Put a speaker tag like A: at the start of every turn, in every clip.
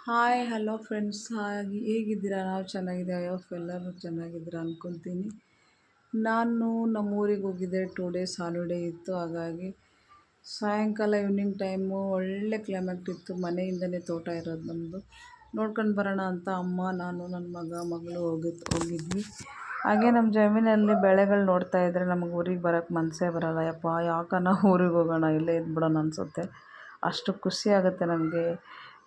A: Hi hello friends ಹೇಗಿದ್ದೀರಾ? ನಾವು ಚೆನ್ನಾಗಿದ್ದೀವಿ. ಎಲ್ಲರೂ ಚೆನ್ನಾಗಿದ್ದೀರಾ ಅಂದ್ಕೊತೀನಿ. ನಾನು ನಮ್ಮೂರಿಗೆ ಹೋಗಿದ್ದೆ. 2 ಡೇಸ್ ಹಾಲಿಡೇ ಇತ್ತು. ಹಾಗಾಗಿ ಸಾಯಂಕಾಲ ಈವ್ನಿಂಗ್ ಟೈಮು ಒಳ್ಳೆ ಕ್ಲೈಮೇಟ್ ಇತ್ತು. ಮನೆಯಿಂದನೇ ತೋಟ ಇರೋದು ನಮ್ಮದು. ನೋಡ್ಕೊಂಡು ಬರೋಣ ಅಂತ ಅಮ್ಮ, ನಾನು, ನನ್ನ ಮಗಳು ಹೋಗಿದ್ವಿ. ಹಾಗೆ ನಮ್ಮ ಜಮೀನಲ್ಲಿ ಬೆಳೆಗಳು ನೋಡ್ತಾ ಇದ್ದರೆ ನಮಗೆ ಊರಿಗೆ ಬರೋಕ್ಕೆ ಮನಸ್ಸೇ ಬರೋಲ್ಲ. ಯಪ್ಪ ಯಾಕನ ಊರಿಗೆ ಹೋಗೋಣ, ಇಲ್ಲೇ ಇದ್ಬಿಡೋಣ ಅನಿಸುತ್ತೆ. ಅಷ್ಟು ಖುಷಿ ಆಗುತ್ತೆ ನನಗೆ.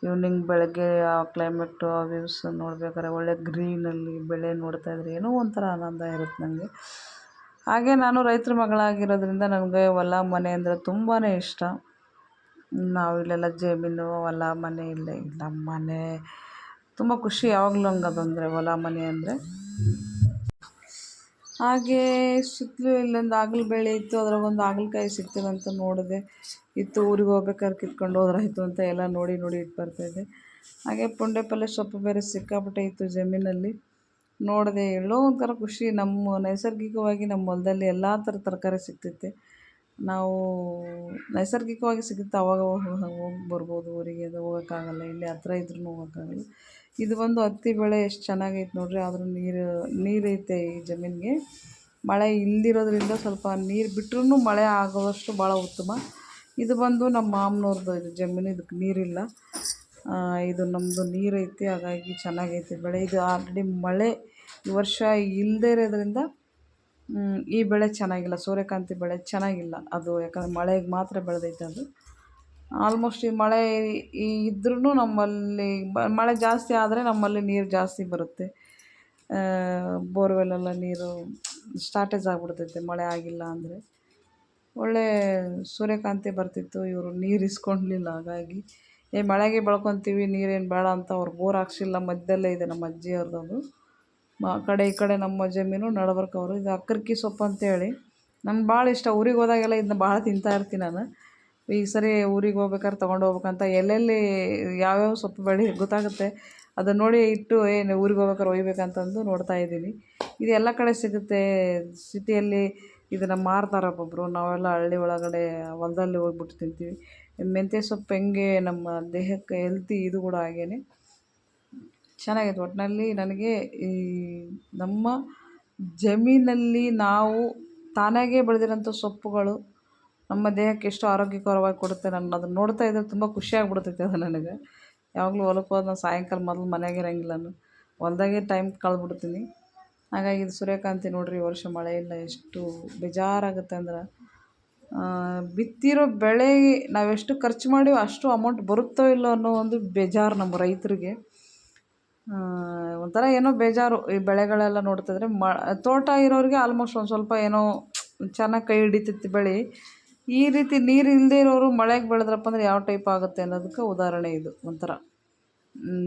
A: ಈವ್ನಿಂಗ್ ಬೆಳಗ್ಗೆ ಆ ಕ್ಲೈಮೇಟು, ಆ ವ್ಯೂಸ್ ನೋಡ್ಬೇಕಾದ್ರೆ ಒಳ್ಳೆ ಗ್ರೀನಲ್ಲಿ ಬೆಳೆ ನೋಡ್ತಾ ಇದ್ರೆ ಏನೋ ಒಂಥರ ಆನಂದ ಇರುತ್ತೆ ನನಗೆ. ಹಾಗೆ ನಾನು ರೈತರ ಮಗಳಾಗಿರೋದ್ರಿಂದ ನನಗೆ ಹೊಲ ಮನೆ ಅಂದರೆ ತುಂಬಾ ಇಷ್ಟ. ನಾವು ಇಲ್ಲೆಲ್ಲ ಜಮೀನು ಹೊಲ ಮನೆ ಇಲ್ಲ ಮನೆ ತುಂಬ ಖುಷಿ ಯಾವಾಗಲೂ ನಂಗೆ ಅದಂದರೆ ಹೊಲ ಮನೆ ಅಂದರೆ. ಹಾಗೇ ಸುತ್ತಲೂ ಇಲ್ಲೊಂದು ಹಾಗಲ ಬೆಳೆ ಇತ್ತು. ಅದ್ರಾಗೊಂದು ಹಾಗಲಕಾಯಿ ಸಿಗ್ತದಂತ ನೋಡಿದೆ. ಇತ್ತು, ಊರಿಗೆ ಹೋಗ್ಬೇಕಾದ್ರೆ ಕಿತ್ಕೊಂಡು ಹೋದ್ರಾಯ್ತು ಅಂತ ಎಲ್ಲ ನೋಡಿ ಇಟ್ಟು ಬರ್ತಾಯಿದ್ದೆ. ಹಾಗೆ ಪುಂಡೆ ಪಲ್ಯ ಸೊಪ್ಪು ಬೇರೆ ಸಿಕ್ಕಾಪಟ್ಟೆ ಇತ್ತು ಜಮೀನಲ್ಲಿ. ನೋಡಿದೆ, ಎಲ್ಲೋ ಒಂಥರ ಖುಷಿ. ನಮ್ಮ ನೈಸರ್ಗಿಕವಾಗಿ ನಮ್ಮ ಹೊಲದಲ್ಲಿ ಎಲ್ಲ ಥರ ತರಕಾರಿ ಸಿಗ್ತೈತೆ. ನಾವು ನೈಸರ್ಗಿಕವಾಗಿ ಸಿಗುತ್ತೆ, ಅವಾಗ ಹೋಗಿ ಬರ್ಬೋದು. ಊರಿಗೆ ಅದು ಹೋಗೋಕ್ಕಾಗಲ್ಲ, ಇಲ್ಲಿ ಹತ್ರ ಇದ್ರೂ ಹೋಗೋಕ್ಕಾಗಲ್ಲ. ಇದು ಬಂದು ಹತ್ತಿ ಬೆಳೆ ಎಷ್ಟು ಚೆನ್ನಾಗೈತೆ ನೋಡ್ರಿ. ಆದರೂ ನೀರೈತೆ ಈ ಜಮೀನಿಗೆ. ಮಳೆ ಇಲ್ದಿರೋದ್ರಿಂದ ಸ್ವಲ್ಪ ನೀರು ಬಿಟ್ರೂ ಮಳೆ ಆಗೋವಷ್ಟು ಭಾಳ ಉತ್ತಮ. ಇದು ಬಂದು ನಮ್ಮ ಮಾಮನವ್ರದ್ದು ಇದು ಜಮೀನು, ಇದಕ್ಕೆ ನೀರಿಲ್ಲ. ಇದು ನಮ್ಮದು ನೀರೈತೆ, ಹಾಗಾಗಿ ಚೆನ್ನಾಗೈತೆ ಬೆಳೆ. ಇದು ಆಲ್ರೆಡಿ ಮಳೆ ಈ ವರ್ಷ ಇಲ್ಲದೇ ಇರೋದ್ರಿಂದ ಈ ಬೆಳೆ ಚೆನ್ನಾಗಿಲ್ಲ. ಸೂರ್ಯಕಾಂತಿ ಬೆಳೆ ಚೆನ್ನಾಗಿಲ್ಲ ಅದು, ಯಾಕಂದರೆ ಮಳೆಗೆ ಮಾತ್ರ ಬೆಳೆದೈತೆ ಅದು. ಆಲ್ಮೋಸ್ಟ್ ಈ ಮಳೆ ಇದ್ರೂ ನಮ್ಮಲ್ಲಿ ಮಳೆ ಜಾಸ್ತಿ ಆದರೆ ನಮ್ಮಲ್ಲಿ ನೀರು ಜಾಸ್ತಿ ಬರುತ್ತೆ. ಬೋರ್ವೆಲ್ಲೆಲ್ಲ ನೀರು ಸ್ಟಾರ್ಟೇಜ್ ಆಗಿಬಿಡ್ತೈತೆ ಮಳೆ ಆಗಿಲ್ಲ ಅಂದರೆ. ಒಳ್ಳೆ ಸೂರ್ಯಕಾಂತಿ ಬರ್ತಿತ್ತು, ಇವರು ನೀರು ಇಸ್ಕೊಳ್ಲಿಲ್ಲ. ಹಾಗಾಗಿ ಮಳೆಗೆ ಬೆಳ್ಕೊತೀವಿ, ನೀರೇನು ಬೇಡ ಅಂತ ಅವ್ರು ಬೋರ್ ಹಾಕ್ಸಿಲ್ಲ. ಮಧ್ಯದಲ್ಲೇ ಇದೆ ನಮ್ಮ ಅಜ್ಜಿಯವ್ರದ್ದು. ಈ ಕಡೆ ನಮ್ಮ ಜಮೀನು, ನಡಬರ್ಕವರು. ಇದು ಅಕ್ಕರ್ಕಿ ಸೊಪ್ಪು ಅಂತೇಳಿ ನಂಗೆ ಭಾಳ ಇಷ್ಟ. ಊರಿಗೆ ಹೋದಾಗೆಲ್ಲ ಇದನ್ನ ಭಾಳ ತಿಂತಾಯಿರ್ತೀನಿ ನಾನು. ಈ ಸರಿ ಊರಿಗೆ ಹೋಗ್ಬೇಕಾದ್ರೆ ತೊಗೊಂಡು ಹೋಗ್ಬೇಕಂತ ಎಲ್ಲೆಲ್ಲಿ ಯಾವ್ಯಾವ ಸೊಪ್ಪು ಗೊತ್ತಾಗುತ್ತೆ ಅದನ್ನು ನೋಡಿ ಇಟ್ಟು ಊರಿಗೆ ಹೋಗ್ಬೇಕಾದ್ರೆ ಒಯ್ಬೇಕಂತಂದು ನೋಡ್ತಾಯಿದ್ದೀನಿ. ಇದು ಎಲ್ಲ ಕಡೆ ಸಿಗುತ್ತೆ. ಸಿಟಿಯಲ್ಲಿ ಇದನ್ನು ಮಾರ್ತಾರೆ ಒಬ್ಬೊಬ್ಬರು. ನಾವೆಲ್ಲ ಹಳ್ಳಿ ಒಳಗಡೆ ಹೊಲದಲ್ಲಿ ಹೋಗ್ಬಿಟ್ಟು ತಿಂತೀವಿ. ಮೆಂತ್ಯ ಸೊಪ್ಪು ಹೆಂಗೆ ನಮ್ಮ ದೇಹಕ್ಕೆ ಹೆಲ್ತಿ, ಇದು ಕೂಡ ಹಾಗೇ ಚೆನ್ನಾಗೈತೆ. ಒಟ್ಟಿನಲ್ಲಿ ನನಗೆ ಈ ನಮ್ಮ ಜಮೀನಲ್ಲಿ ನಾವು ತಾನಾಗೇ ಬೆಳೆದಿರೋಂಥ ಸೊಪ್ಪುಗಳು ನಮ್ಮ ದೇಹಕ್ಕೆ ಎಷ್ಟು ಆರೋಗ್ಯಕರವಾಗಿ ಕೊಡುತ್ತೆ. ನಾನು ಅದನ್ನು ನೋಡ್ತಾ ಇದ್ದರೆ ತುಂಬ ಖುಷಿಯಾಗ್ಬಿಡ್ತೈತೆ ಅದು ನನಗೆ. ಯಾವಾಗಲೂ ಹೊಲಕ್ಕೆ ಹೋದ ನಾನು ಸಾಯಂಕಾಲ ಮೊದಲು ಮನೆಯಾಗೆ ಇರೋಂಗಿಲ್ಲ, ನಾನು ಹೊಲದಾಗೆ ಟೈಮ್ ಕಳೆದ್ಬಿಡ್ತೀನಿ. ಹಾಗಾಗಿ ಇದು ಸೂರ್ಯಕಾಂತಿ ನೋಡಿರಿ, ಈ ವರ್ಷ ಮಳೆ ಇಲ್ಲ. ಎಷ್ಟು ಬೇಜಾರಾಗುತ್ತೆ ಅಂದ್ರೆ, ಬಿತ್ತಿರೋ ಬೆಳೆಗೆ ನಾವೆಷ್ಟು ಖರ್ಚು ಮಾಡೀವೋ ಅಷ್ಟು ಅಮೌಂಟ್ ಬರುತ್ತೋ ಇಲ್ಲೋ ಅನ್ನೋ ಒಂದು ಬೇಜಾರು ನಮ್ಮ ರೈತರಿಗೆ. ಒಂಥರ ಏನೋ ಬೇಜಾರು ಈ ಬೆಳೆಗಳೆಲ್ಲ ನೋಡ್ತಿದ್ರೆ. ತೋಟ ಇರೋರಿಗೆ ಆಲ್ಮೋಸ್ಟ್ ಒಂದು ಸ್ವಲ್ಪ ಏನೋ ಚೆನ್ನಾಗಿ ಕೈ ಹಿಡಿತೈತಿ ಬೆಳೆ. ಈ ರೀತಿ ನೀರು ಇಲ್ಲದೆ ಇರೋರು ಮಳೆಗೆ ಬೆಳೆದ್ರಪ್ಪ ಅಂದರೆ ಯಾವ ಟೈಪ್ ಆಗುತ್ತೆ ಅನ್ನೋದಕ್ಕೆ ಉದಾಹರಣೆ ಇದು. ಒಂಥರ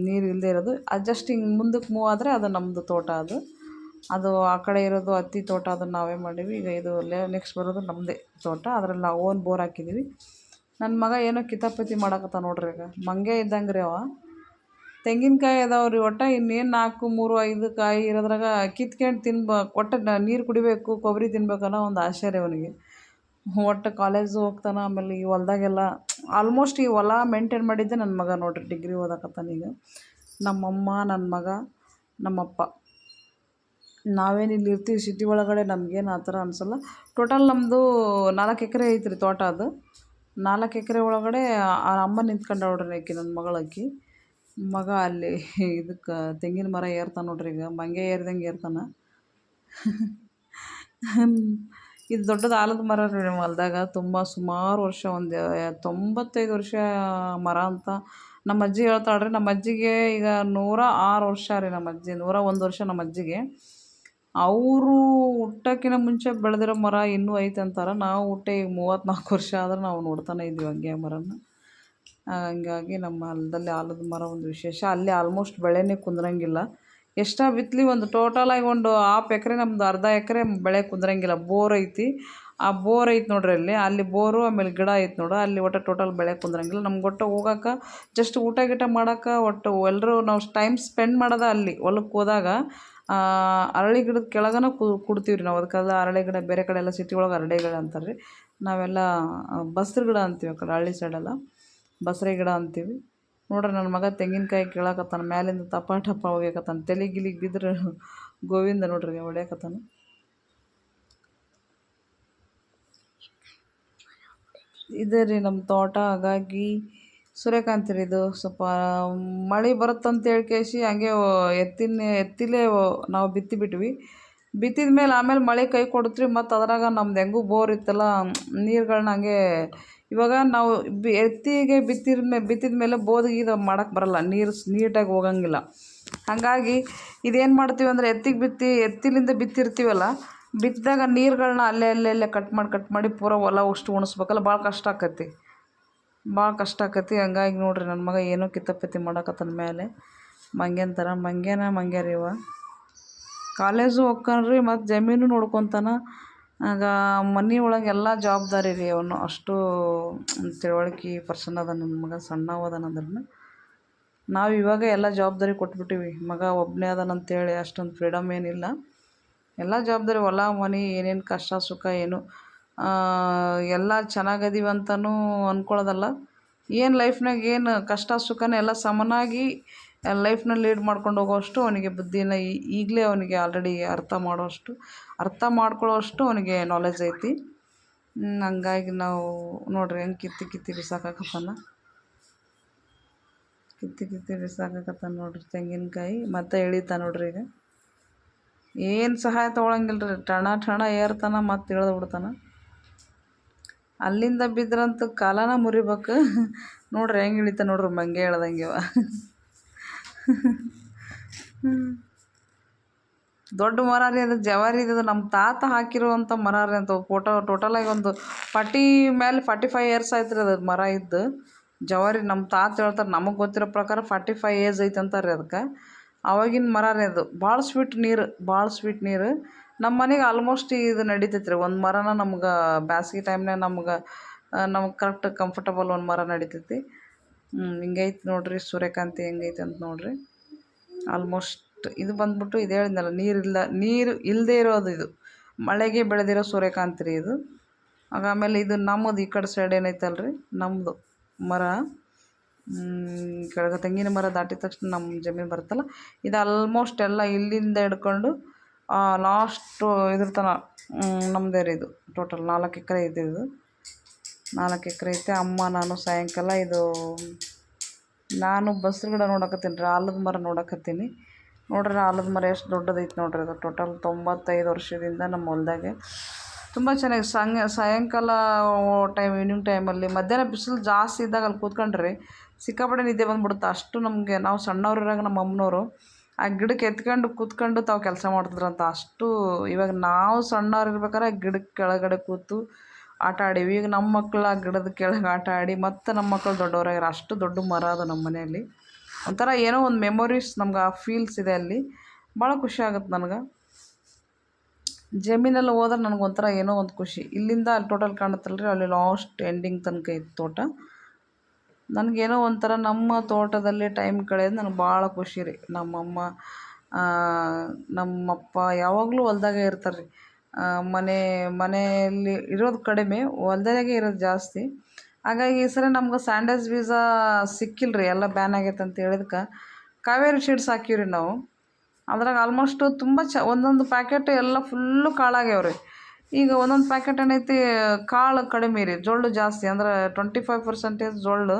A: ನೀರು ಇಲ್ಲದೆ ಇರೋದು ಜಸ್ಟ್ ಹಿಂಗೆ ಮುಂದಕ್ಕೆ ಮೂವ್ ಆದರೆ ಅದು ನಮ್ಮದು ತೋಟ. ಅದು ಆ ಕಡೆ ಇರೋದು ಹತ್ತಿ ತೋಟ, ಅದನ್ನು ನಾವೇ ಮಾಡೀವಿ. ಈಗ ಇದು ನೆಕ್ಸ್ಟ್ ಬರೋದು ನಮ್ಮದೇ ತೋಟ. ಅದರಲ್ಲಿ ನಾವು ಓನ್ ಬೋರ್ ಹಾಕಿದ್ದೀವಿ. ನನ್ನ ಮಗ ಏನೋ ಕಿತಾಪತಿ ಮಾಡಕತ್ತ ನೋಡ್ರಿ. ಈಗ ಮಂಗೆ ಇದ್ದಂಗೆ ರೀ ಅವ. ತೆಂಗಿನಕಾಯಿ ಅದಾವ್ರಿ, ಒಟ್ಟು ಇನ್ನೇನು 4, 3, 5 ಕಾಯಿ ಇರೋದ್ರಾಗ ಕಿತ್ಕೊಂಡು ಒಟ್ಟು ನೀರು ಕುಡಿಬೇಕು, ಕೊಬ್ಬರಿ ತಿನ್ಬೇಕು ಅನ್ನೋ ಒಂದು ಆಸೆ ರೀ ಅವನಿಗೆ. ಒಟ್ಟು ಕಾಲೇಜು ಹೋಗ್ತಾನೆ. ಆಮೇಲೆ ಈ ಹೊಲ್ದಾಗೆಲ್ಲ ಆಲ್ಮೋಸ್ಟ್ ಈ ಹೊಲ ಮೇಂಟೈನ್ ಮಾಡಿದ್ದೆ ನನ್ನ ಮಗ ನೋಡ್ರಿ. ಡಿಗ್ರಿ ಓದಕತ್ತಾನೀಗ. ನಮ್ಮಮ್ಮ, ನನ್ನ ಮಗ, ನಮ್ಮಪ್ಪ, ನಾವೇನಿಲ್ಲಿ ಇರ್ತೀವಿ ಸಿಟಿ ಒಳಗಡೆ. ನಮಗೇನು ಆ ಥರ ಅನಿಸಲ್ಲ. ಟೋಟಲ್ ನಮ್ಮದು 4 ಎಕರೆ ಐತ್ರಿ ತೋಟ. ಅದು 4 ಎಕರೆ ಒಳಗಡೆ ಅಮ್ಮ ನಿಂತ್ಕೊಂಡವ್ರಿ. ನನ್ನ ಮಗಳಕ್ಕಿ ಮಗ ಅಲ್ಲಿ ಇದಕ್ಕೆ ತೆಂಗಿನ ಮರ ಏರ್ತಾನೆ ನೋಡ್ರಿ. ಈಗ ಮಂಗೆ ಏರ್ದಂಗೆ ಏರ್ತಾನೆ. ಇದು ದೊಡ್ಡದು ಆಲದ ಮರ ರೀ ನಮ್ಮ ಹೊಲ್ದಾಗ. ತುಂಬ ಸುಮಾರು ವರ್ಷ, ಒಂದು 95 ವರ್ಷ ಮರ ಅಂತ ನಮ್ಮ ಅಜ್ಜಿ ಹೇಳ್ತಾಳ್ರಿ. ನಮ್ಮ ಅಜ್ಜಿಗೆ ಈಗ 106 ವರ್ಷ ರೀ. ನಮ್ಮ ಅಜ್ಜಿ 101 ವರ್ಷ ನಮ್ಮ ಅಜ್ಜಿಗೆ. ಅವರು ಹುಟ್ಟೋಕ್ಕಿಂತ ಮುಂಚೆ ಬೆಳೆದಿರೋ ಮರ ಇನ್ನೂ ಐತೆ ಅಂತಾರೆ. ನಾವು ಹುಟ್ಟೆ ಈಗ 34 ವರ್ಷ ಆದ್ರೆ ನಾವು ನೋಡ್ತಾನೆ ಇದ್ದೀವಿ ಹಂಗೆ ಆ ಮರನ. ಹಂಗಾಗಿ ನಮ್ಮ ಹೊಲದಲ್ಲಿ ಆಲದ ಮರ ಒಂದು ವಿಶೇಷ. ಅಲ್ಲಿ ಆಲ್ಮೋಸ್ಟ್ ಬೆಳೆನೇ ಕುಂದ್ರಂಗಿಲ್ಲ. ಎಷ್ಟೋ ಬಿತ್ತಲಿ ಒಂದು ಟೋಟಲಾಗಿ ಒಂದು 1/2 ಎಕರೆ, ನಮ್ಮದು ಅರ್ಧ ಎಕರೆ ಬೆಳೆ ಕುಂದ್ರಂಗಿಲ್ಲ. ಬೋರ್ ಐತಿ, ಆ ಬೋರ್ ಐತೆ ನೋಡ್ರಿ ಅಲ್ಲಿ ಬೋರು, ಆಮೇಲೆ ಗಿಡ ಐತೆ ನೋಡು, ಅಲ್ಲಿ ಒಟ್ಟು ಟೋಟಲ್ ಬೆಳೆ ಕುಂದ್ರಂಗಿಲ್ಲ. ನಮ್ಗೆ ಒಟ್ಟು ಹೋಗೋಕೆ ಜಸ್ಟ್ ಊಟ ಮಾಡೋಕೆ ಒಟ್ಟು ಎಲ್ಲರೂ ನಾವು ಟೈಮ್ ಸ್ಪೆಂಡ್ ಮಾಡೋದು ಅಲ್ಲಿ ಹೊಲಕ್ಕೆ ಹೋದಾಗ. ಅರಳಿ ಗಿಡದ ಕೆಳಗನ ಕೂಡ್ತೀವಿ ರೀ ನಾವು. ಅದಕ್ಕೆಲ್ಲ ಅರಳಿ ಗಿಡ, ಬೇರೆ ಕಡೆ ಎಲ್ಲ ಸಿಟಿ ಒಳಗೆ ಅರಳಿ ಗಿಡ ಅಂತಾರೆ ರೀ. ನಾವೆಲ್ಲ ಬಸ್ರು ಗಿಡ ಅಂತೀವಿ ಆ ಕಡೆ ಹಳ್ಳಿ ಸೈಡೆಲ್ಲ. ಬಸರೆ ಗಿಡ ಅಂತೀವಿ. ನೋಡ್ರಿ ನನ್ನ ಮಗ ತೆಂಗಿನಕಾಯಿ ಕೀಳಾಕತ್ತಾನ, ಮ್ಯಾಲಿಂದ ಟಪ ಟಪ ಹೋಗ್ಯಾಕತ್ತಾನ, ತಲೆಗಿಲಿಗೆ ಬಿದ್ರೆ ಗೋವಿಂದ ನೋಡ್ರಿ ಹೊಡ್ಯಾಕತ್ತಾನ. ಇದೇ ರೀ ನಮ್ಮ ತೋಟ. ಹಾಗಾಗಿ ಸೂರ್ಯಕಾಂತಿ ರೀ ಇದು. ಸ್ವಲ್ಪ ಮಳೆ ಬರುತ್ತಂತೇಳಿ ಕೇಸಿ ಹಂಗೆ ಎತ್ತಿಲೇ ನಾವು ಬಿತ್ತಿಬಿಟ್ವಿ. ಬಿತ್ತಿದ ಮೇಲೆ ಆಮೇಲೆ ಮಳೆ ಕೈ ಕೊಡುತ್ರಿ. ಮತ್ತು ಅದ್ರಾಗ ನಮ್ದು ಹೆಂಗೂ ಬೋರ್ ಇತ್ತಲ್ಲ, ನೀರುಗಳನ್ನ ಹಂಗೆ ಇವಾಗ ನಾವು ಎತ್ತಿಗೆ ಬಿತ್ತಿದ ಮೇಲೆ ಬೋದಿಗೆ ಮಾಡೋಕ್ಕೆ ಬರಲ್ಲ, ನೀರು ನೀಟಾಗಿ ಹೋಗಂಗಿಲ್ಲ. ಹಾಗಾಗಿ ಇದೇನು ಮಾಡ್ತೀವಿ ಅಂದರೆ ಎತ್ತಿಲಿಂದ ಬಿತ್ತಿರ್ತೀವಲ್ಲ, ಬಿತ್ತಿದಾಗ ನೀರುಗಳನ್ನ ಅಲ್ಲೇ ಕಟ್ ಮಾಡಿ ಪೂರ ಹೊಲ ಅಷ್ಟು ಉಣಿಸ್ಬೇಕಲ್ಲ, ಭಾಳ ಕಷ್ಟ ಆಕತಿ. ಹಂಗಾಗಿ ನೋಡ್ರಿ ನನ್ನ ಮಗ ಏನೋ ಕಿತಾಪತಿ ಮಾಡಕತ್ತಾನ ಮೇಲೆ. ಮಂಗ್ಯಾನ ರೀ ಇವ. ಕಾಲೇಜು ಹೋಗ್ತಾನ್ರಿ, ಮತ್ತು ಜಮೀನು ನೋಡ್ಕೊತಾನ. ಆಗ ಮನೆ ಒಳಗೆ ಎಲ್ಲ ಜವಾಬ್ದಾರಿ ರೀ ಅವನು. ಅಷ್ಟು ತಿಳುವಳಿಕೆ ಪರ್ಸನ್ ಅದ ನನ್ನ ಮಗ. ಸಣ್ಣವ ಅದಾನಂದ್ರೂ ನಾವು ಇವಾಗ ಎಲ್ಲ ಜವಾಬ್ದಾರಿ ಕೊಟ್ಬಿಟ್ಟಿವಿ. ಮಗ ಒಬ್ಬನೇ ಅದಾನಂತೇಳಿ ಅಷ್ಟೊಂದು ಫ್ರೀಡಮ್ ಏನಿಲ್ಲ. ಎಲ್ಲ ಜವಾಬ್ದಾರಿ, ಹೊಲ ಮನೆ, ಏನೇನು ಕಷ್ಟ ಸುಖ ಏನು ಎಲ್ಲ ಚೆನ್ನಾಗದೀವಿ ಅಂತಲೂ ಅಂದ್ಕೊಳ್ಳೋದಲ್ಲ. ಏನು ಲೈಫ್ನಾಗ ಏನು ಕಷ್ಟ ಸುಖನ ಎಲ್ಲ ಸಮನಾಗಿ ಲೈಫ್ನ ಲೀಡ್ ಮಾಡ್ಕೊಂಡು ಹೋಗೋವಷ್ಟು ಅವನಿಗೆ ಬುದ್ಧಿನ ಈಗಲೇ ಅವನಿಗೆ ಆಲ್ರೆಡಿ ಅರ್ಥ ಮಾಡ್ಕೊಳ್ಳೋವಷ್ಟು ಅವನಿಗೆ ನಾಲೆಜ್ ಐತಿ. ಹಂಗಾಗಿ ನಾವು ನೋಡ್ರಿ ಹೆಂಗೆ ಕಿತ್ತಿ ಬಿಸಾಕತ್ತಾನ. ನೋಡ್ರಿ ತೆಂಗಿನಕಾಯಿ. ಮತ್ತೆ ಎಳಿತಾನ ನೋಡ್ರಿ. ಈಗ ಏನು ಸಹಾಯ ತೊಗೊಳಂಗಿಲ್ಲ ರೀ, ಟಣ ಏರ್ತಾನ ಮತ್ತು ಇಳ್ದು ಬಿಡ್ತಾನ. ಅಲ್ಲಿಂದ ಬಿದ್ರಂತೂ ಕಾಲನ ಮುರಿಬೇಕು. ನೋಡ್ರಿ ಹೆಂಗೆ ಇಳಿತಾನ ನೋಡ್ರಿ, ಮಂಗೆ ಹೇಳ್ದಂಗೆ ಇವ. ದೊಡ್ಡ ಮರ ರೀ ಅದು, ಜವಾರಿ ಇದು. ನಮ್ಮ ತಾತ ಹಾಕಿರುವಂಥ ಮರ ರೀ ಅಂತ. ಟೋಟಲಾಗಿ ಒಂದು 45 ಇಯರ್ಸ್ ಆಯ್ತು ರೀ ಅದು ಮರ ಇದ್ದು. ಜವಾರಿ ನಮ್ಮ ತಾತ ಹೇಳ್ತಾರೆ, ನಮಗೆ ಗೊತ್ತಿರೋ ಪ್ರಕಾರ 45 ಏಜ್ ಐತೆ ಅಂತಾರೆ ರೀ ಅದಕ್ಕೆ. ಆವಾಗಿನ ಮರ ರೀ ಅದು. ಭಾಳ ಸ್ವೀಟ್ ನೀರು. ನಮ್ಮ ಮನೆಗೆ ಆಲ್ಮೋಸ್ಟ್ ಇದು ನಡಿತೈತೆ ರೀ. ಒಂದು ಮರನ ನಮ್ಗೆ ಬ್ಯಾಸ್ಗೆ ಟೈಮ್ನಾಗ ನಮ್ಗೆ ಕರೆಕ್ಟ್ ಕಂಫರ್ಟಬಲ್ ಒಂದು ಮರ ನಡಿತೈತಿ. ಹಿಂಗೈತೆ ನೋಡ್ರಿ ಸೂರ್ಯಕಾಂತಿ ಹೆಂಗೈತೆ ಅಂತ ನೋಡ್ರಿ. ಆಲ್ಮೋಸ್ಟ್ ಇದು ಬಂದ್ಬಿಟ್ಟು ಇದು ಹೇಳಿದ್ನಲ್ಲ, ನೀರು ಇಲ್ಲದೇ ಇರೋದು ಇದು. ಮಳೆಗೆ ಬೆಳೆದಿರೋ ಸೂರ್ಯಕಾಂತಿ ರೀ ಇದು. ಆಮೇಲೆ ಇದು ನಮ್ಮದು ಈ ಕಡೆ ಸೈಡ್ ಏನೈತಲ್ಲ ರೀ, ನಮ್ಮದು ಮರ. ಕೆಳಗೆ ತೆಂಗಿನ ಮರ ದಾಟಿದ ತಕ್ಷಣ ನಮ್ಮ ಜಮೀನು ಬರುತ್ತಲ್ಲ, ಇದು ಆಲ್ಮೋಸ್ಟ್ ಎಲ್ಲ ಇಲ್ಲಿಂದ ಹಿಡ್ಕೊಂಡು ಲಾಸ್ಟು ಇದ್ರ ತನಕ ನಮ್ಮದೇ ರೀ ಇದು. ಟೋಟಲ್ 4 ಎಕರೆ ಇದೆ ಇದು. 4 ಎಕರೆ ಐತೆ. ಅಮ್ಮ ನಾನು ಸಾಯಂಕಾಲ ನಾನು ಬಸ್ರು ಗಿಡ ನೋಡಕತ್ತೀನಿ ರೀ, ಆಲದ ಮರ ನೋಡಕತ್ತೀನಿ. ನೋಡ್ರಿ ಆಲದ ಮರ ಎಷ್ಟು ದೊಡ್ಡದೈತೆ ನೋಡ್ರಿ ಅದು. ಟೋಟಲ್ 95 ವರ್ಷದಿಂದ ನಮ್ಮ ಹೊಲ್ದಾಗೆ ತುಂಬ ಚೆನ್ನಾಗಿ ಸಾಯಂಕಾಲ ಈವ್ನಿಂಗ್ ಟೈಮಲ್ಲಿ, ಮಧ್ಯಾಹ್ನ ಬಿಸಿಲು ಜಾಸ್ತಿ ಇದ್ದಾಗ ಅಲ್ಲಿ ಕೂತ್ಕೊಂಡ್ರಿ ಸಿಕ್ಕಾಪಟ್ಟೆ ನಿದ್ದೆ ಬಂದುಬಿಡುತ್ತೆ. ಅಷ್ಟು ನಮಗೆ, ನಾವು ಸಣ್ಣವ್ರಿರಾಗ ನಮ್ಮ ಅಮ್ಮನವರು ಆ ಗಿಡಕ್ಕೆ ಎತ್ಕೊಂಡು ಕೂತ್ಕೊಂಡು ತಾವು ಕೆಲಸ ಮಾಡ್ತಿದ್ರಂತ. ಅಷ್ಟು ಇವಾಗ ನಾವು ಸಣ್ಣವ್ರು ಇರ್ಬೇಕಾದ್ರೆ ಗಿಡಕ್ಕೆ ಕೆಳಗಡೆ ಕೂತು ಆಟ ಆಡೀವಿ. ಈಗ ನಮ್ಮ ಮಕ್ಕಳು ಆ ಗಿಡದ ಕೆಳಗೆ ಆಟ ಆಡಿ ಮತ್ತು ನಮ್ಮ ಮಕ್ಕಳು ದೊಡ್ಡವರಾಗ್ಯಾರ. ಅಷ್ಟು ದೊಡ್ಡ ಮರ ಅದು ನಮ್ಮ ಮನೆಯಲ್ಲಿ. ಒಂಥರ ಏನೋ ಒಂದು ಮೆಮೊರೀಸ್ ನಮ್ಗೆ ಆ ಫೀಲ್ಸ್ ಇದೆ ಅಲ್ಲಿ. ಭಾಳ ಖುಷಿ ಆಗುತ್ತೆ ನನಗೆ. ಜಮೀನೆಲ್ಲ ಹೋದ್ರೆ ನನಗೊಂಥರ ಏನೋ ಒಂದು ಖುಷಿ. ಇಲ್ಲಿಂದ ಅಲ್ಲಿ ಟೋಟಲ್ ಕಾಣುತ್ತಲ್ಲ ರೀ, ಅಲ್ಲಿ ಲಾಸ್ಟ್ ಎಂಡಿಂಗ್ ತನಕ ಇತ್ತು ತೋಟ. ನನಗೇನೋ ಒಂಥರ ನಮ್ಮ ತೋಟದಲ್ಲಿ ಟೈಮ್ ಕಳೆಯೋದು ನನಗೆ ಭಾಳ ಖುಷಿ ರೀ. ನಮ್ಮಮ್ಮ ನಮ್ಮಪ್ಪ ಯಾವಾಗಲೂ ಹೊಲ್ದಾಗೆ ಇರ್ತಾರೆ ರೀ. ಮನೆಯಲ್ಲಿ ಇರೋದು ಕಡಿಮೆ, ಹೊಲ್ದಾಗೆ ಇರೋದು ಜಾಸ್ತಿ. ಹಾಗಾಗಿ ಈ ಸರಿ ನಮ್ಗೆ ಸ್ಯಾಂಡಲ್ಸ್ ಬೀಜ ಸಿಕ್ಕಿಲ್ಲ ರೀ, ಎಲ್ಲ ಬ್ಯಾನ್ ಆಗೈತೆ ಅಂತ ಹೇಳಿದ್ಕೆ ಕಾವೇರಿ ಸೀಡ್ಸ್ ಹಾಕೀವಿ ರೀ ನಾವು. ಅದ್ರಾಗ ಆಲ್ಮೋಸ್ಟು ತುಂಬ ಒಂದೊಂದು ಪ್ಯಾಕೆಟ್ ಎಲ್ಲ ಫುಲ್ಲು ಕಾಳಾಗ್ಯಾವ ರೀ. ಈಗ ಒಂದೊಂದು ಪ್ಯಾಕೆಟ್ ಏನೈತಿ ಕಾಳು ಕಡಿಮೆ ರೀ, ಜೊಳ್ಳು ಜಾಸ್ತಿ. ಅಂದ್ರೆ 25% ಜೊಳ್ಳು,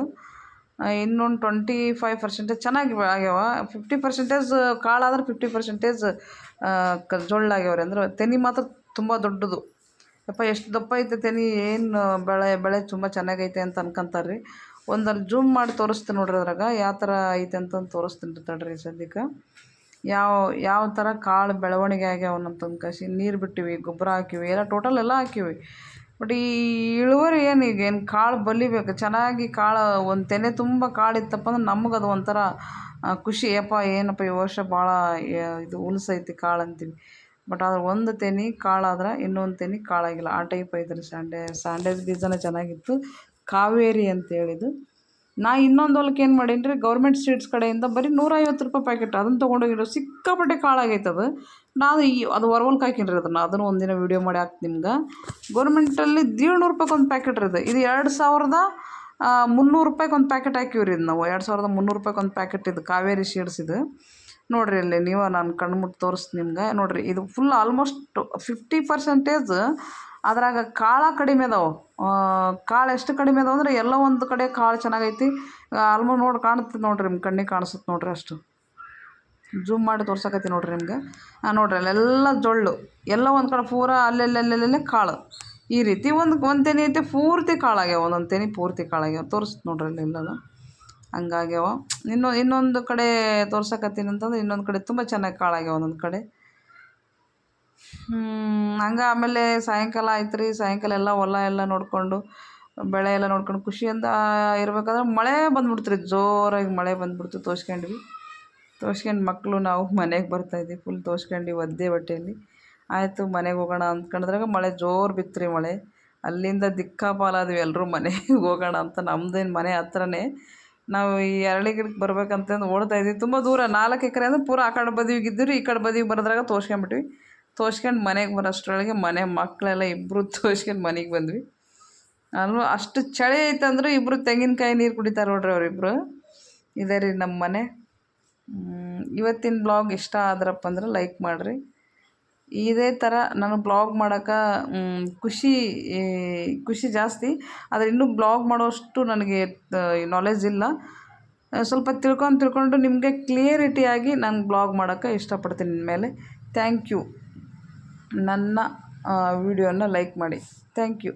A: ಇನ್ನೊಂದು 25% ಚೆನ್ನಾಗಿ ಆಗ್ಯಾವ. 50% ಕಾಳಾದ್ರೆ 50% ಜೊಳ್ಳಾಗ್ಯಾವ ರೀ. ಅಂದ್ರೆ ತೆನೆ ಮಾತ್ರ ತುಂಬ ದೊಡ್ಡದು. ಯಪ್ಪ ಎಷ್ಟು ದಪ್ಪ ಐತೆ ತೆನೆ, ಏನು ಬೆಳೆ ತುಂಬ ಚೆನ್ನಾಗೈತೆ ಅಂತ ಅನ್ಕೊಂತಾರೆ ರೀ. ಒಂದಲ್ಲಿ ಜೂಮ್ ಮಾಡಿ ತೋರಿಸ್ತೀನಿ ನೋಡ್ರಿ, ಅದ್ರಾಗ ಯಾವ ಥರ ಐತೆ ಅಂತಂದು ತೋರಿಸ್ತೀನಿ ರೀ ತಡ್ರಿ ಸದ್ಯಕ್ಕೆ. ಯಾವ ಥರ ಕಾಳು ಬೆಳವಣಿಗೆ ಆಗ್ಯಾವನ್ನಂತ ಕಸಿ ನೀರು ಬಿಟ್ಟಿವಿ, ಗೊಬ್ಬರ ಹಾಕಿವಿ, ಎಲ್ಲ ಟೋಟಲ್ ಎಲ್ಲ ಹಾಕಿವಿ. ಬಟ್ ಈ ಇಳುವರಿ ಏನು ಕಾಳು ಬಲಿಬೇಕು ಚೆನ್ನಾಗಿ. ಕಾಳು ಒಂದು ತೆನೆ ತುಂಬ ಕಾಳಿತ್ತಪ್ಪ ಅಂದ್ರೆ ನಮ್ಗೆ ಅದು ಒಂಥರ ಖುಷಿ. ಏನಪ್ಪ ಈ ವರ್ಷ ಭಾಳ ಇದು ಉಲ್ಸೈತಿ ಕಾಳು ಅಂತೀವಿ. ಬಟ್ ಆದ್ರೆ ಒಂದು ತೆನೆ ಕಾಳಾದ್ರೆ ಇನ್ನೊಂದು ತೆನೆ ಕಾಳಾಗಿಲ್ಲ, ಆ ಟೈಪ್ ಐತೆ ರೀ. ಸ್ಯಾಂಡೇಜ್ ಬೀಜನೇ ಚೆನ್ನಾಗಿತ್ತು, ಕಾವೇರಿ ಅಂತ ಹೇಳಿದ್ದು. ನಾ ಇನ್ನೊಂದು ಹೊಲಕ್ಕೆ ಏನು ಮಾಡೀನಿ ರೀ, ಗೌರ್ಮೆಂಟ್ ಸೀಡ್ಸ್ ಕಡೆಯಿಂದ ಬರೀ 150 ರೂಪಾಯಿ ಪ್ಯಾಕೆಟ್ ಅದನ್ನು ತೊಗೊಂಡೋಗಿರೋ. ಸಿಕ್ಕಾಪಟ್ಟೆ ಕಾಳಾಗೈತೆ ಅದು. ನಾನು ಅದು ಹೊರವಲ್ಕೆ ಹಾಕೀನಿ ರೀ ಅದನ್ನು ಒಂದಿನ ವೀಡಿಯೋ ಮಾಡಿ ಹಾಕ್ತೀನಿ ನಿಮ್ಗೆ. ಗೌರ್ಮೆಂಟಲ್ಲಿ 150 ರೂಪಾಯಿಗೆ ಒಂದು ಪ್ಯಾಕೆಟ್ ರೀ ಇದು. 2000 ₹300 ಒಂದು ಪ್ಯಾಕೆಟ್ ಹಾಕಿವ್ರಿ ಇದು ನಾವು. 2300 ಒಂದು ಪ್ಯಾಕೆಟ್ ಇದು ಕಾವೇರಿ ಶೀಡ್ಸ್ ಇದು. ನೋಡಿರಿ ಇಲ್ಲಿ ನೀವು, ನಾನು ಕಣ್ಣು ಮುಟ್ಟಿ ತೋರಿಸ್ತೀನಿ ನಿಮ್ಗೆ. ನೋಡಿರಿ ಇದು ಫುಲ್ ಆಲ್ಮೋಸ್ಟ್ 50% ಅದ್ರಾಗ ಕಾಳು ಕಡಿಮೆ ಅದಾವೆ. ಕಾಳು ಎಷ್ಟು ಕಡಿಮೆ ಅದಾವೆ ಅಂದ್ರೆ ಎಲ್ಲ ಒಂದು ಕಡೆ ಕಾಳು ಚೆನ್ನಾಗೈತಿ. ಆಲ್ಮೋಸ್ಟ್ ಕಾಣುತ್ತೆ ನೋಡಿರಿ, ನಿಮ್ಮ ಕಣ್ಣಿಗೆ ಕಾಣಿಸುತ್ತೆ ನೋಡಿರಿ. ಅಷ್ಟು ಜೂಮ್ ಮಾಡಿ ತೋರ್ಸಕತ್ತಿ ನೋಡಿರಿ ನಿಮ್ಗೆ. ನೋಡಿರಿ ಅಲ್ಲೆಲ್ಲ ಜೊಳ್ಳು, ಎಲ್ಲ ಒಂದು ಕಡೆ ಪೂರ ಅಲ್ಲೆಲ್ಲೆಲ್ಲೆಲ್ಲೇ ಕಾಳು. ಈ ರೀತಿ ಒಂದು ತೆನೆ ಐತೆ ಪೂರ್ತಿ ಕಾಳಾಗ್ಯಾವ, ಒಂದೊಂದು ತೆನೆ ಪೂರ್ತಿ ಕಾಳಾಗ್ಯಾವ. ತೋರಿಸ್ತು ನೋಡ್ರಿ ಅಲ್ಲೆಲ್ಲ ಹಂಗಾಗ್ಯಾವ. ಇನ್ನೊಂದು ಕಡೆ ತೋರ್ಸಕತ್ತೀನಿ ಅಂತಂದ್ರೆ ಇನ್ನೊಂದು ಕಡೆ ತುಂಬ ಚೆನ್ನಾಗಿ ಕಾಳಾಗ್ಯಾವ ಒಂದೊಂದು ಕಡೆ. ಹಂಗೆ ಆಮೇಲೆ ಸಾಯಂಕಾಲ ಆಯ್ತು ರೀ. ಸಾಯಂಕಾಲ ಎಲ್ಲ ಹೊಲ ಎಲ್ಲ ನೋಡಿಕೊಂಡು, ಬೆಳೆ ಎಲ್ಲ ನೋಡ್ಕೊಂಡು ಖುಷಿಯಿಂದ ಇರ್ಬೇಕಾದ್ರೆ ಮಳೆ ಬಂದ್ಬಿಡ್ತು ರೀ. ಜೋರಾಗಿ ಮಳೆ ಬಂದ್ಬಿಡ್ತು. ತೋರ್ಸ್ಕೊಂಡು ಮಕ್ಕಳು ನಾವು ಮನೆಗೆ ಬರ್ತಾಯಿದ್ವಿ. ಫುಲ್ ತೋರ್ಸ್ಕೊಂಡು ಒದ್ದೆ ಬಟ್ಟೆಯಲ್ಲಿ. ಆಯಿತು ಮನೆಗೆ ಹೋಗೋಣ ಅಂದ್ಕೊಂಡ್ರಾಗ ಮಳೆ ಜೋರು ಬಿತ್ತು ರೀ. ಮಳೆ ಅಲ್ಲಿಂದ ದಿಕ್ಕಾಪಾಲಾದ್ವಿ ಎಲ್ಲರೂ ಮನೆಗೆ ಹೋಗೋಣ ಅಂತ. ನಮ್ಮದೇನು ಮನೆ ಹತ್ರನೇ. ನಾವು ಈ ಅರಳಿ ಗಿಡಕ್ಕೆ ಬರ್ಬೇಕಂತಂದು ಓಡ್ತಾಯಿದ್ವಿ. ತುಂಬ ದೂರ, 4 ಎಕರೆ ಅಂದರೆ ಪೂರ ಆ ಕಡೆ ಬದಿಗೆ ಇದ್ವಿ ರೀ. ಈ ಕಡೆ ಬದಿಗೆ ಬರೋದ್ರಾಗ ತೋರ್ಸ್ಕೊಂಡ್ಬಿಟ್ವಿ. ತೋರ್ಸ್ಕೊಂಡು ಮನೆಗೆ ಬರೋಷ್ಟರೊಳಗೆ ಮಕ್ಕಳೆಲ್ಲ ಇಬ್ಬರು ತೋರ್ಸ್ಕೊಂಡು ಮನೆಗೆ ಬಂದ್ವಿ. ಅಷ್ಟು ಚಳಿ ಐತಂದ್ರೆ ಇಬ್ಬರು ತೆಂಗಿನಕಾಯಿ ನೀರು ಕುಡಿತಾರೆ ನೋಡ್ರಿ ಅವರಿಬ್ಬರು. ಇದೇ ರೀ ನಮ್ಮ ಮನೆ. ಇವತ್ತಿನ ಬ್ಲಾಗ್ ಇಷ್ಟ ಆದ್ರಪ್ಪ ಅಂದ್ರೆ ಲೈಕ್ ಮಾಡಿರಿ. ಇದೇ ಥರ ನಾನು ಬ್ಲಾಗ್ ಮಾಡೋಕೆ ಖುಷಿ ಜಾಸ್ತಿ. ಆದರೆ ಇನ್ನೂ ಬ್ಲಾಗ್ ಮಾಡೋಷ್ಟು ನನಗೆ ನಾಲೆಜ್ ಇಲ್ಲ. ಸ್ವಲ್ಪ ತಿಳ್ಕೊಂಡು ನಿಮಗೆ ಕ್ಲಿಯರಿಟಿಯಾಗಿ ನಾನು ಬ್ಲಾಗ್ ಮಾಡೋಕ್ಕೆ ಇಷ್ಟಪಡ್ತೀನಿ ಇನ್ಮೇಲೆ. Thank you. ನನ್ನ ವಿಡಿಯೋನ ಲೈಕ್ ಮಾಡಿ. Thank you.